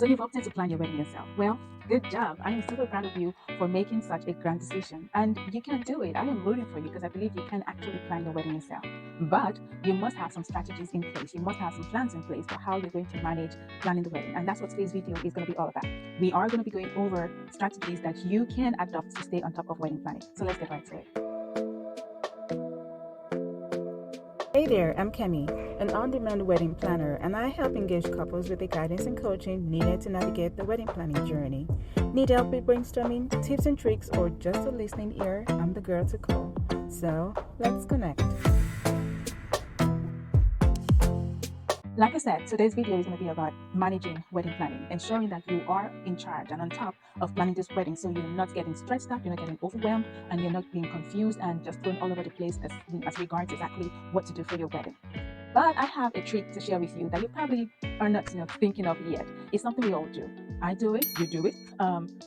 So you've opted to plan your wedding yourself. Well, good job. I am super proud of you for making such a grand decision. And you can do it. I am rooting for you because I believe you can actually plan your wedding yourself. But you must have some strategies in place. You must have some plans in place for how you're going to manage planning the wedding. And that's what today's video is going to be all about. We are going to be going over strategies that you can adopt to stay on top of wedding planning. So let's get right to it. Hey there, I'm Kemi, an on-demand wedding planner, and I help engage couples with the guidance and coaching needed to navigate the wedding planning journey. Need help with brainstorming, tips and tricks, or just a listening ear? I'm the girl to call. So, let's connect. Like I said, today's video is going to be about managing wedding planning, ensuring that you are in charge and on top of planning this wedding so you're not getting stressed out, you're not getting overwhelmed, and you're not being confused and just thrown all over the place as regards exactly what to do for your wedding. But I have a trick to share with you that you probably are not thinking of yet. It's something we all do. I do it, you do it,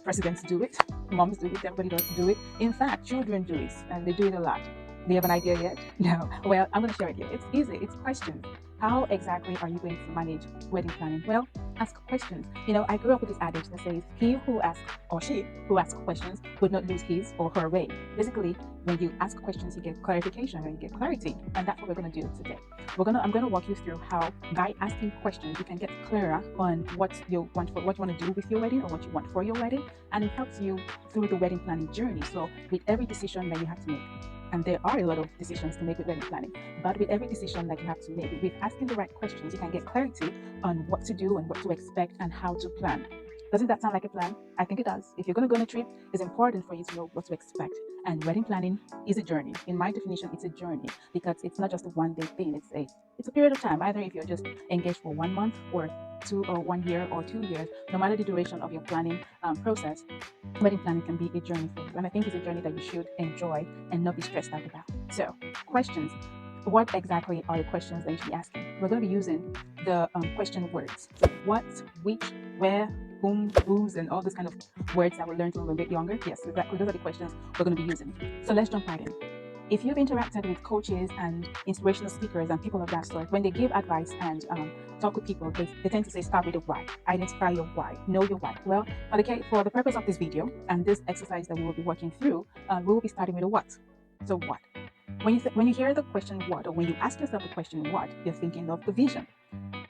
presidents do it, moms do it, everybody does do it. In fact, children do it, and they do it a lot. Do you have an idea yet? No. Well, I'm going to share it here. It's easy. It's questions. How exactly are you going to manage wedding planning? Well, ask questions. I grew up with this adage that says, he who asks, or she who asks questions would not lose his or her way. Basically, when you ask questions, you get clarification or you get clarity. And that's what we're going to do today. I'm going to walk you through how, by asking questions, you can get clearer on what you want to do with your wedding or what you want for your wedding. And it helps you through the wedding planning journey. So with every decision that you have to make, and there are a lot of decisions to make with wedding planning, but with every decision that you have to make, with asking the right questions, you can get clarity on what to do and what to expect and how to plan. Doesn't that sound like a plan? I think it does. If you're going to go on a trip, it's important for you to know what to expect. And wedding planning is a journey. In my definition, it's a journey because it's not just a one-day thing. It's a period of time. Either if you're just engaged for 1 month or 1 year or 2 years, no matter the duration of your planning process, wedding planning can be a journey for you. And I think it's a journey that you should enjoy and not be stressed out about. So, questions. What exactly are the questions that you should be asking? We're going to be using the question words. So what, which, where, whom, whose, and all those kind of words that we learned when we were a bit younger. Yes, exactly. Those are the questions we're going to be using. So let's jump right in. If you've interacted with coaches and inspirational speakers and people of that sort, when they give advice and talk with people, they tend to say start with the why. Identify your why. Know your why. Well, for the purpose of this video and this exercise that we will be working through, we will be starting with a what. So what? When you hear the question what, or when you ask yourself the question what, you're thinking of the vision.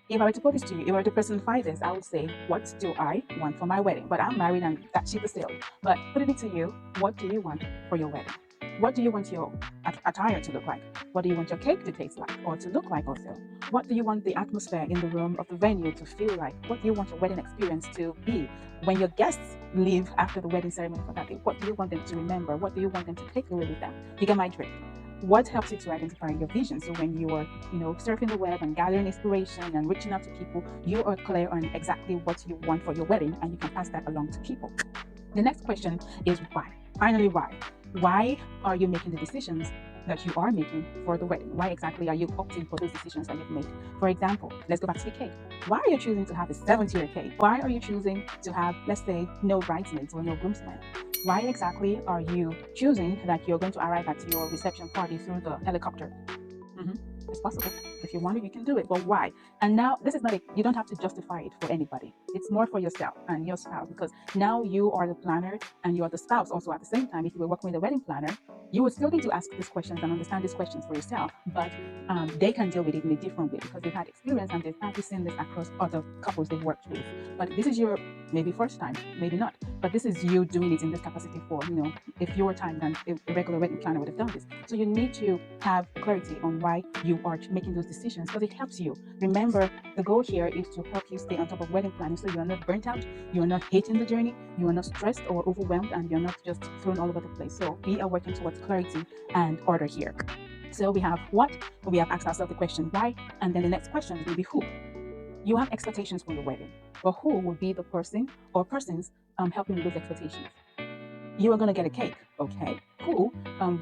If I were to put this to you, if I were to personify this, I would say, what do I want for my wedding? But I'm married and that ship is sailed. But putting it to you, what do you want for your wedding? What do you want your attire to look like? What do you want your cake to taste like or to look like also? What do you want the atmosphere in the room of the venue to feel like? What do you want your wedding experience to be? When your guests leave after the wedding ceremony for that day, what do you want them to remember? What do you want them to take away with them? You get my drift. What helps you to identify your vision? So when you are, surfing the web and gathering inspiration and reaching out to people, you are clear on exactly what you want for your wedding and you can pass that along to people. The next question is why? Finally, why? Why are you making the decisions that you are making for the wedding? Why exactly are you opting for those decisions that you've made? For example, let's go back to the cake. Why are you choosing to have a 7-tier cake? Why are you choosing to have, let's say, no bridesmaids or no groomsmen? Why exactly are you choosing that you're going to arrive at your reception party through the helicopter? It's possible. If you want it, you can do it. But why? And now, this is not you don't have to justify it for anybody. It's more for yourself and your spouse, because now you are the planner and you are the spouse also at the same time. If you were working with a wedding planner, you would still need to ask these questions and understand these questions for yourself, but they can deal with it in a different way because they've had experience and they've probably seen this across other couples they've worked with. But this is your maybe first time, maybe not, but this is you doing it in this capacity for, if your time than a regular wedding planner would have done this. So you need to have clarity on why you are making those decisions because it helps you. Remember, the goal here is to help you stay on top of wedding planning so you are not burnt out, you are not hating the journey, you are not stressed or overwhelmed, and you're not just thrown all over the place. So we are working towards clarity and order here. So we have what, we have asked ourselves the question why, and then the next question will be who. You have expectations for your wedding, but who will be the person or persons helping with those expectations? You are going to get a cake, okay? Who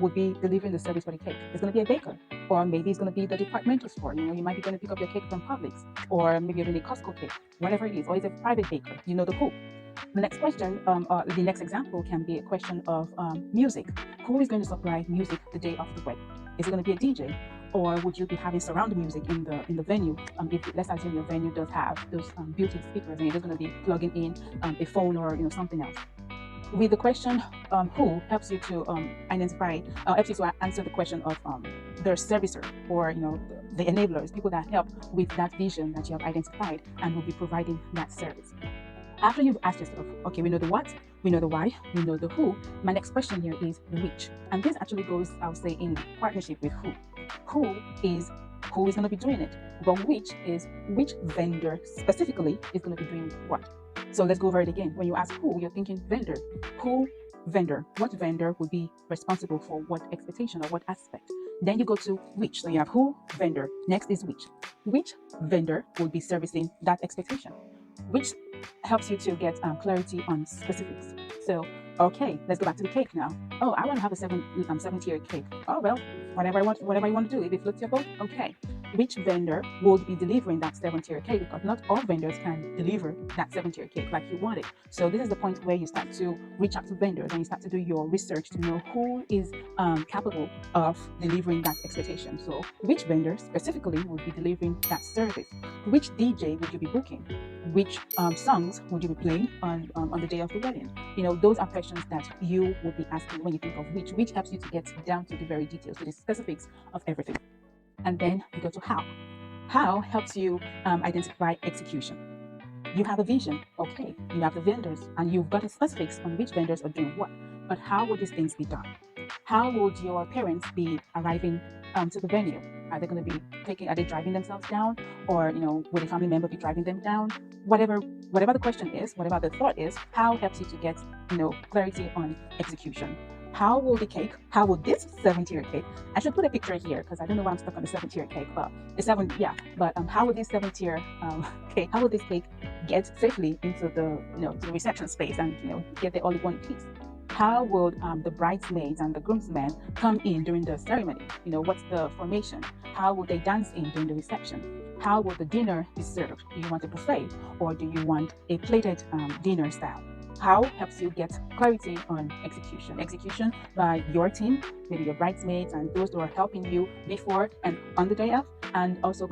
would be delivering the service for the cake? It's going to be a baker, or maybe it's going to be the departmental store. You might be going to pick up your cake from Publix, or maybe you're doing a Costco cake, whatever it is, or it's a private baker. You know the who. The next question, the next example can be a question of music. Who is going to supply music the day of the wedding? Is it going to be a DJ? or would you be having surround music in the venue? If let's assume your venue does have those built-in speakers, and you're just going to be plugging in a phone or something else. With the question who helps you to identify, helps you to answer the question of their servicer, or the enablers, people that help with that vision that you have identified and will be providing that service. After you've asked yourself, okay, we know the what, we know the why, we know the who, my next question here is the which. And this actually goes, I'll say, in partnership with who. Who is going to be doing it, but which vendor specifically is going to be doing what. So let's go over it again. When you ask who, you're thinking vendor. Who vendor? What vendor would be responsible for what expectation or what aspect? Then you go to which. So you have who, vendor. Next is which. Which vendor will be servicing that expectation? Which helps you to get clarity on specifics. So, okay, let's go back to the cake now. Oh, I want to have a seven-tier cake. Oh, well, whatever you want to do. If it floats your boat, okay. Which vendor would be delivering that 7-tier cake? Because not all vendors can deliver that 7-tier cake like you want it. So this is the point where you start to reach out to vendors and you start to do your research to know who is capable of delivering that expectation. So which vendor specifically would be delivering that service? Which DJ would you be booking? Which songs would you be playing on the day of the wedding? Those are questions that you would be asking when you think of which helps you to get down to the very details, to the specifics of everything. And then you go to how. How helps you identify execution. You have a vision, okay, you have the vendors, and you've got the specifics on which vendors are doing what. But how would these things be done? How would your parents be arriving to the venue? Are they going to be are they driving themselves down? Or, would a family member be driving them down? Whatever the question is, whatever the thought is, how helps you to get, clarity on execution. How will this 7-tier cake, I should put a picture here because I don't know why I'm stuck on the 7-tier cake, but how will this 7-tier cake, how will this cake get safely into to the reception space and, get there all in one piece? How would the bridesmaids and the groomsmen come in during the ceremony? What's the formation? How would they dance in during the reception? How will the dinner be served? Do you want a buffet or do you want a plated dinner style? How helps you get clarity on execution? Execution by your team, maybe your bridesmaids and those who are helping you before and on the day of, and also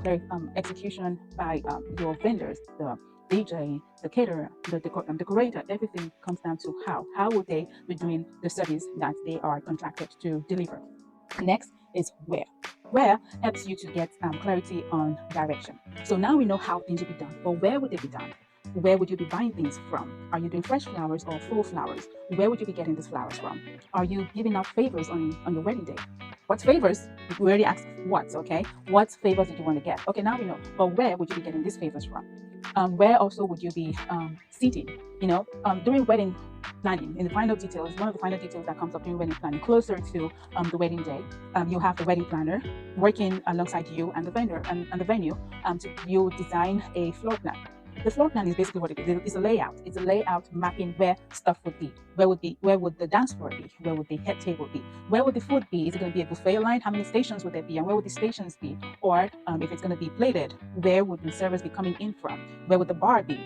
execution by your vendors, the DJ, the caterer, the decorator. Everything comes down to how. How would they be doing the service that they are contracted to deliver? Next is where. Where helps you to get clarity on direction. So now we know how things will be done, but where would they be done? Where would you be buying things from? Are you doing fresh flowers or full flowers? Where would you be getting these flowers from? Are you giving out favors on your wedding day? What favors? We already asked what, okay? What favors did you want to get? Okay, now we know. But where would you be getting these favors from? Where also would you be seating? During wedding planning, in the final details, one of the final details that comes up during wedding planning, closer to the wedding day, you have the wedding planner working alongside you and the vendor and the venue. You design a floor plan. The floor plan is basically what it is. It's a layout. It's a layout mapping where stuff would be. Where would the dance floor be? Where would the head table be? Where would the food be? Is it going to be a buffet line? How many stations would there be? And where would the stations be? Or if it's going to be plated, where would the servers be coming in from? Where would the bar be?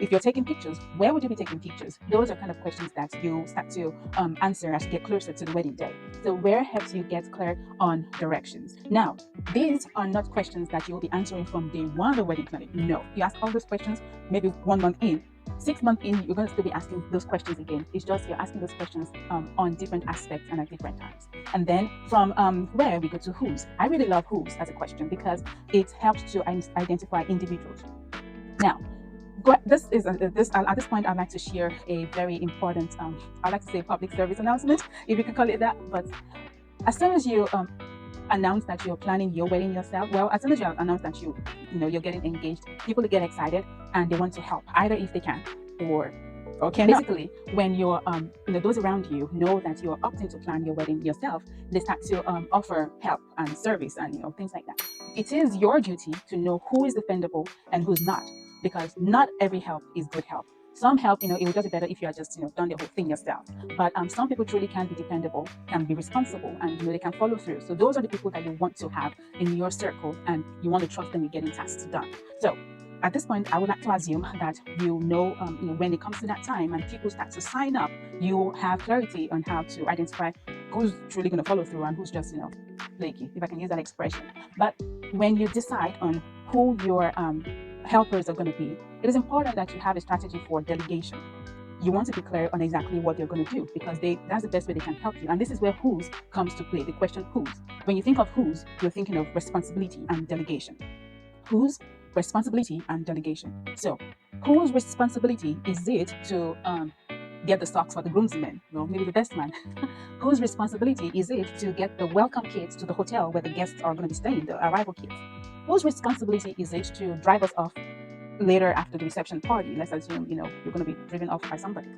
If you're taking pictures, where would you be taking pictures? Those are kind of questions that you start to answer as you get closer to the wedding day. So where helps you get clear on directions. Now, these are not questions that you'll be answering from day one of the wedding planning. No, you ask all those questions maybe 1 month in. 6 months in, you're going to still be asking those questions again. It's just you're asking those questions on different aspects and at different times. And then from where we go to whose. I really love whose as a question because it helps to identify individuals. Now, at this point, I'd like to share a very important, I'd like to say public service announcement, if you could call it that. But as soon as you announce that you're planning your wedding yourself, as soon as you announce that you're getting engaged, people get excited and they want to help, either if they can or okay. Basically, when you're those around you know that you're opting to plan your wedding yourself, they start to offer help and service and things like that. It is your duty to know who is dependable and who's not, because not every help is good help. Some help, it would just be better if you are just, done the whole thing yourself. But some people truly can be dependable, can be responsible, and they can follow through. So those are the people that you want to have in your circle, and you want to trust them in getting tasks done. So at this point, I would like to assume that when it comes to that time and people start to sign up, you have clarity on how to identify who's truly going to follow through and who's just, flaky, if I can use that expression. But when you decide on who your helpers are going to be, it is important that you have a strategy for delegation. You want to be clear on exactly what they're going to do, because that's the best way they can help you. And this is where whose comes to play, the question whose. When you think of whose, you're thinking of responsibility and delegation. Whose responsibility and delegation. So whose responsibility is it to get the socks for the groomsmen? Well, maybe the best man. Whose responsibility is it to get the welcome kits to the hotel where the guests are going to be staying, the arrival kits? Whose responsibility is it to drive us off later after the reception party? Let's assume, you're going to be driven off by somebody.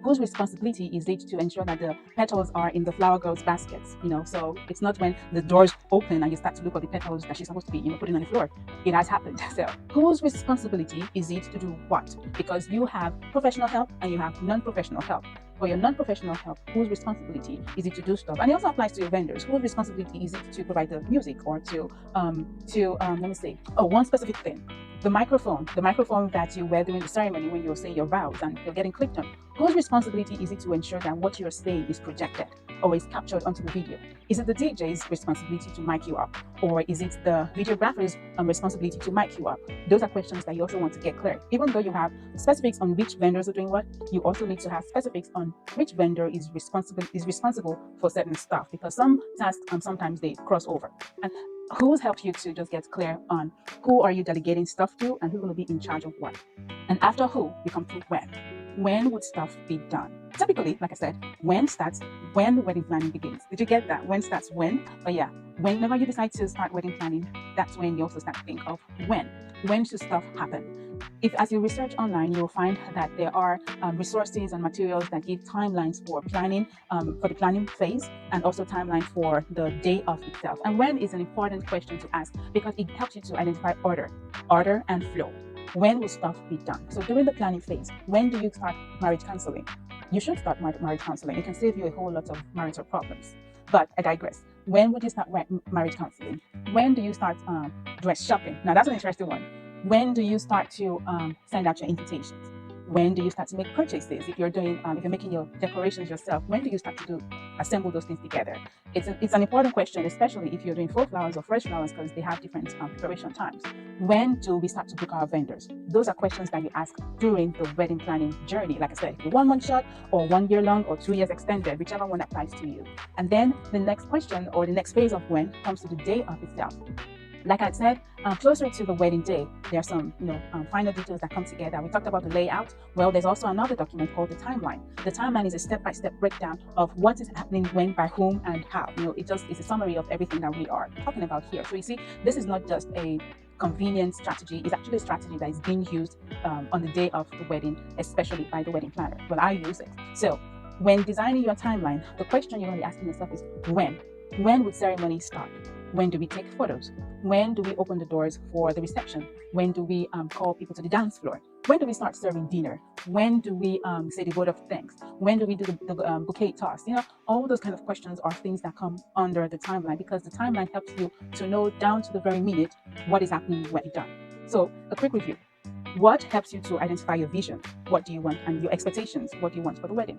Whose responsibility is it to ensure that the petals are in the flower girl's baskets? So it's not when the doors open and you start to look at the petals that she's supposed to be, putting on the floor. It has happened. So whose responsibility is it to do what? Because you have professional help and you have non-professional help. For your non-professional help, whose responsibility is it to do stuff? And it also applies to your vendors. Whose responsibility is it to provide the music, or to one specific thing? The microphone that you wear during the ceremony when you're saying your vows and you're getting clicked on. Whose responsibility is it to ensure that what you're saying is projected or is captured onto the video? Is it the DJ's responsibility to mic you up? Or is it the videographer's responsibility to mic you up? Those are questions that you also want to get clear. Even though you have specifics on which vendors are doing what, you also need to have specifics on which vendor is responsible for certain stuff, because some tasks sometimes they cross over. And who's helped you to just get clear on who are you delegating stuff to and who's going to be in charge of what. And after who, you come to when. When would stuff be done? Typically, like I said, when starts when wedding planning begins. Did you get that? When starts when? But yeah, whenever you decide to start wedding planning, that's when you also start to think of when. When should stuff happen? If as you research online, you'll find that there are resources and materials that give timelines for planning, for the planning phase, and also timeline for the day of itself. And when is an important question to ask, because it helps you to identify order and flow. When will stuff be done? So during the planning phase, when do you start marriage counseling? You should start marriage counseling. It can save you a whole lot of marital problems. But I digress. When would you start marriage counseling? When do you start dress shopping? Now that's an interesting one. When do you start to send out your invitations? When do you start to make purchases? If you're making your decorations yourself, when do you start to assemble those things together? It's an important question, especially if you're doing faux flowers or fresh flowers, because they have different preparation times. When do we start to book our vendors? Those are questions that you ask during the wedding planning journey. Like I said, 1 month short, or 1 year long, or 2 years extended, whichever one applies to you. And then the next question, or the next phase of when, comes to the day of itself. Like I said, closer to the wedding day, there are some, final details that come together. We talked about the layout. Well, there's also another document called the timeline. The timeline is a step-by-step breakdown of what is happening, when, by whom, and how. It's a summary of everything that we are talking about here. So you see, this is not just a convenient strategy. It's actually a strategy that is being used on the day of the wedding, especially by the wedding planner. Well, I use it. So when designing your timeline, the question you're going to be asking yourself is when? When would ceremony start? When do we take photos? When do we open the doors for the reception? When do we call people to the dance floor? When do we start serving dinner? When do we say the vote of thanks? When do we do the bouquet toss? All those kind of questions are things that come under the timeline, because the timeline helps you to know down to the very minute what is happening when it's done. So a quick review. What helps you to identify your vision? What do you want? And your expectations? What do you want for the wedding?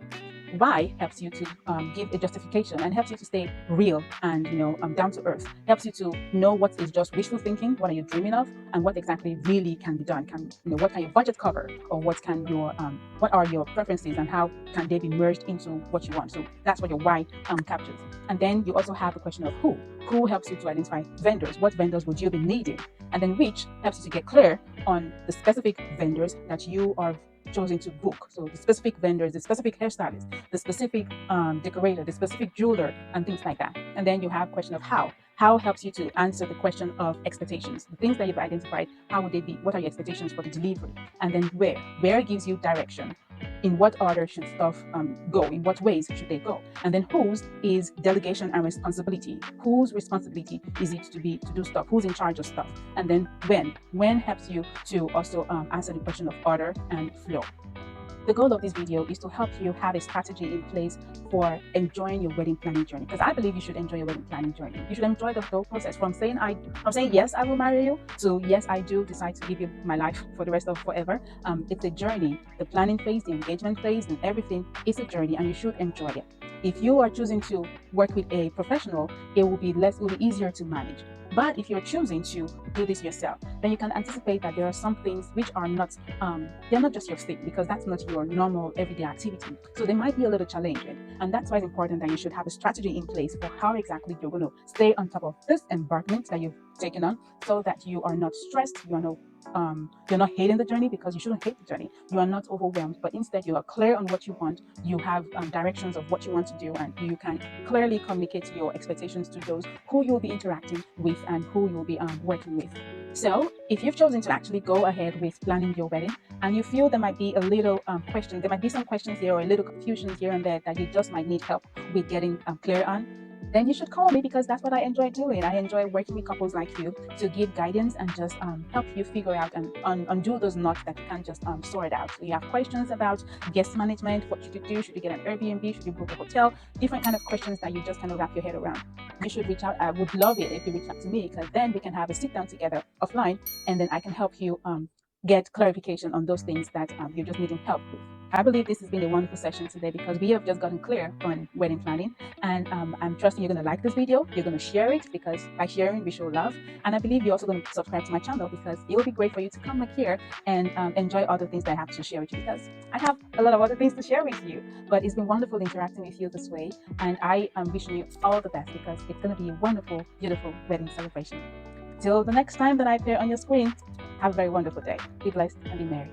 Why helps you to give a justification and helps you to stay real and down to earth. Helps you to know what is just wishful thinking, what are you dreaming of, and what exactly really can be done. What can your budget cover, or what are your preferences, and how can they be merged into what you want? So that's what your why captures. And then you also have the question of who. Who helps you to identify vendors? What vendors would you be needing? And then which helps you to get clear on the specific vendors that you are choosing to book. So the specific vendors, the specific hairstylist, the specific decorator, the specific jeweler, and things like that. And then you have question of how. How helps you to answer the question of expectations. The things that you've identified, how would they be? What are your expectations for the delivery? And then where. Where gives you direction. In what order should stuff go? In what ways should they go? And then whose is delegation and responsibility. Whose responsibility is it to do stuff? Who's in charge of stuff? And then when. When helps you to also answer the question of order and flow. The goal of this video is to help you have a strategy in place for enjoying your wedding planning journey. Because I believe you should enjoy your wedding planning journey. You should enjoy the whole process, from saying yes, I will marry you, to yes, I do decide to give you my life for the rest of forever. It's a journey. The planning phase, the engagement phase, and everything is a journey, and you should enjoy it. If you are choosing to work with a professional, it will be easier to manage. But if you're choosing to do this yourself, then you can anticipate that there are some things which are not, they're not just your thing, because that's not your normal everyday activity. So they might be a little challenging. And that's why it's important that you should have a strategy in place for how exactly you're going to stay on top of this embarkment that you've taken on, so that you are not stressed, you're not hating the journey, because you shouldn't hate the journey. You are not overwhelmed, but instead you are clear on what you want. You have directions of what you want to do, and you can clearly communicate your expectations to those who you'll be interacting with and who you'll be working with. So, if you've chosen to actually go ahead with planning your wedding, and you feel there might be a little question, there might be some questions here or a little confusion here and there that you just might need help with getting clear on, then you should call me, because that's what I enjoy doing. I enjoy working with couples like you to give guidance and just help you figure out and undo those knots that you can't just sort out. So you have questions about guest management, what should you do? Should you get an Airbnb? Should you book a hotel? Different kind of questions that you just kind of wrap your head around. You should reach out. I would love it if you reach out to me, because then we can have a sit down together offline, and then I can help you get clarification on those things that you're just needing help with. I believe this has been a wonderful session today, because we have just gotten clear on wedding planning, and I'm trusting you're going to like this video. You're going to share it, because by sharing we show love, and I believe you're also going to subscribe to my channel, because it will be great for you to come back here and enjoy other things that I have to share with you, because I have a lot of other things to share with you. But it's been wonderful interacting with you this way, and I am wishing you all the best, because it's going to be a wonderful, beautiful wedding celebration. Till the next time that I appear on your screen, have a very wonderful day. Be blessed and be merry.